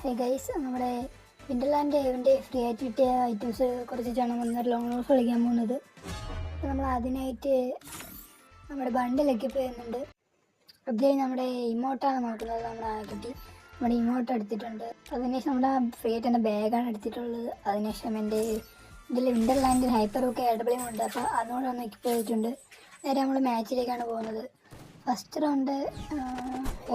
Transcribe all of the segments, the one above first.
Hey guys, നമ്മുടെ വിൻഡർലാൻഡ് ഇവൻ്റെ free ആയിട്ട് കിട്ടിയ ഐറ്റംസ് കുറച്ചിട്ടാണ് നമ്മൾ ലോങ് റോൾസ് കളിക്കാൻ പോകുന്നത്. അപ്പോൾ നമ്മൾ അതിനായിട്ട് നമ്മുടെ ബണ്ടിലൊക്കെ ചെയ്യുന്നുണ്ട്. അത് നമ്മുടെ ഇമോട്ടാണ് നോക്കുന്നത്. നമ്മുടെ കിട്ടി നമ്മുടെ ഇമോട്ട് എടുത്തിട്ടുണ്ട്. അതിനുശേഷം നമ്മുടെ ഫ്രീ ആയിട്ട് എൻ്റെ ബാഗാണ് എടുത്തിട്ടുള്ളത്. അതിനുശേഷം എൻ്റെ ഇതിൽ വിൻഡർലാൻഡിൽ ഹൈപ്പറൊക്കെ അടിപൊളിയും ഉണ്ട്. അപ്പോൾ അതുകൊണ്ടൊന്ന് എക്യുപ്പ് ചെയ്തിട്ടുണ്ട്. നേരെ നമ്മൾ മാച്ചിലേക്കാണ് പോകുന്നത്. ഫസ്റ്റ് റൗണ്ട്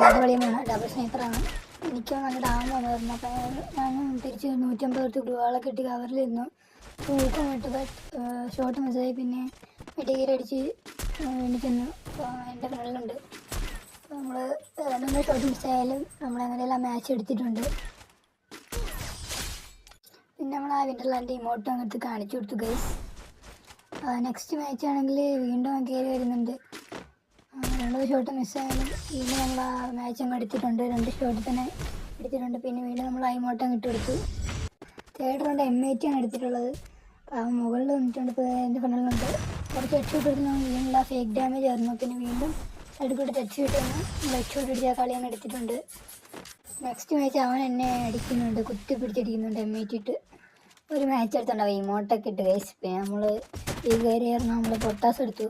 അടിപൊളിയുമാണ്, ഡബിൾ സ്നൈപ്പറാണ്. എനിക്ക് നല്ല ഡാം വന്നിരുന്നു. അപ്പോൾ ഞാൻ തിരിച്ച് 150 ഗ്രൂകളൊക്കെ കിട്ടി കവറിലിരുന്നു. ഊക്കം ബട്ട് ഷോട്ട് മിസ്സായി. പിന്നെ വെടികീരടിച്ച് എനിക്കൊന്ന് എൻ്റെ ഫ്രണ്ടിലുണ്ട്. അപ്പോൾ നമ്മൾ 2 ഷോട്ട് മിസ്സായാലും നമ്മളെങ്ങനെയെല്ലാം മാച്ച് എടുത്തിട്ടുണ്ട്. പിന്നെ നമ്മൾ ആ വിൻഡർലാൻഡ് ഇമോട്ട് അങ്ങോട്ട് കാണിച്ചു കൊടുത്തു ഗൈസ്. നെക്സ്റ്റ് മാച്ച് ആണെങ്കിൽ വീണ്ടും കയറി വരുന്നുണ്ട്. 2 ഷോട്ട് മിസ്സായാലും വീണ്ടും നമ്മൾ ആ മാച്ച് അങ്ങ് എടുത്തിട്ടുണ്ട്. 2 ഷോട്ട് തന്നെ എടുത്തിട്ടുണ്ട്. പിന്നെ വീണ്ടും നമ്മൾ ആ ഇമോട്ട് അങ്ങ് ഇട്ടെടുത്തു. തേർഡ് റൗണ്ട് M80 ആണ് എടുത്തിട്ടുള്ളത്. അപ്പോൾ മുകളിൽ വന്നിട്ടുണ്ട്. ഇപ്പോൾ എൻ്റെ ഫ്രണ്ടിലുണ്ട്. കുറച്ച് ഹെഡ് ഷോട്ട് എടുത്ത് നമ്മൾ വീണ്ടും ഫേക്ക് ഡാമേജ് ആയിരുന്നു. പിന്നെ വീണ്ടും സൈഡിൽ കൂടി ടച്ച് കിട്ടുന്നു. ഹെഡ് ഷോട്ട് അടിച്ച കളി അങ്ങ് എടുത്തിട്ടുണ്ട്. നെക്സ്റ്റ് മാച്ച് അവൻ എന്നെ അടിക്കുന്നുണ്ട്, കുത്തി പിടിച്ചടിക്കുന്നുണ്ട്. M80 ഇട്ട് ഒരു മാച്ച് എടുത്തുണ്ടാവും ഇമോട്ടൊക്കെ ഇട്ട് ഗൈസ്. പിന്നെ നമ്മൾ ഈ കയറിയായിരുന്നു. നമ്മൾ പൊട്ടാസ് എടുത്തു.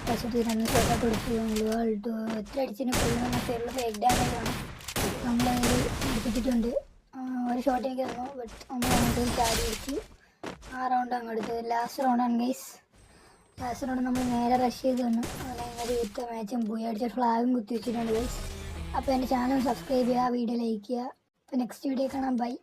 2 ഷോട്ടൊക്കെ കൊടുത്തു. നമ്മൾ ഇട്ടു. എത്ര അടിച്ചിന് കൊള്ളുന്നൊക്കെയുള്ള ഫേക്ക് ഡാമേജാണ് നമ്മൾ എടുപ്പിച്ചിട്ടുണ്ട്. ഒരു ഷോട്ട് എനിക്ക് തന്നു. ബട്ട് നമ്മൾ അങ്ങോട്ട് ചാടി അടിച്ച് ആ റൗണ്ട് അങ്ങെടുത്ത്. ലാസ്റ്റ് റൗണ്ടാണ് ഗൈസ്. ലാസ്റ്റ് റൗണ്ട് നമ്മൾ നേരെ റഷ് ചെയ്ത് തന്നു. അങ്ങനെ ഇങ്ങനെ വിറ്റ മാച്ചും പോയി അടിച്ച ഫ്ലാഗും കുത്തി വെച്ചിട്ടുണ്ട് ഗൈസ്. അപ്പോൾ എൻ്റെ ചാനൽ സബ്സ്ക്രൈബ് ചെയ്യുക, വീഡിയോ ലൈക്ക് ചെയ്യുക. അപ്പോൾ നെക്സ്റ്റ് വീഡിയോ കാണാം. ബൈ.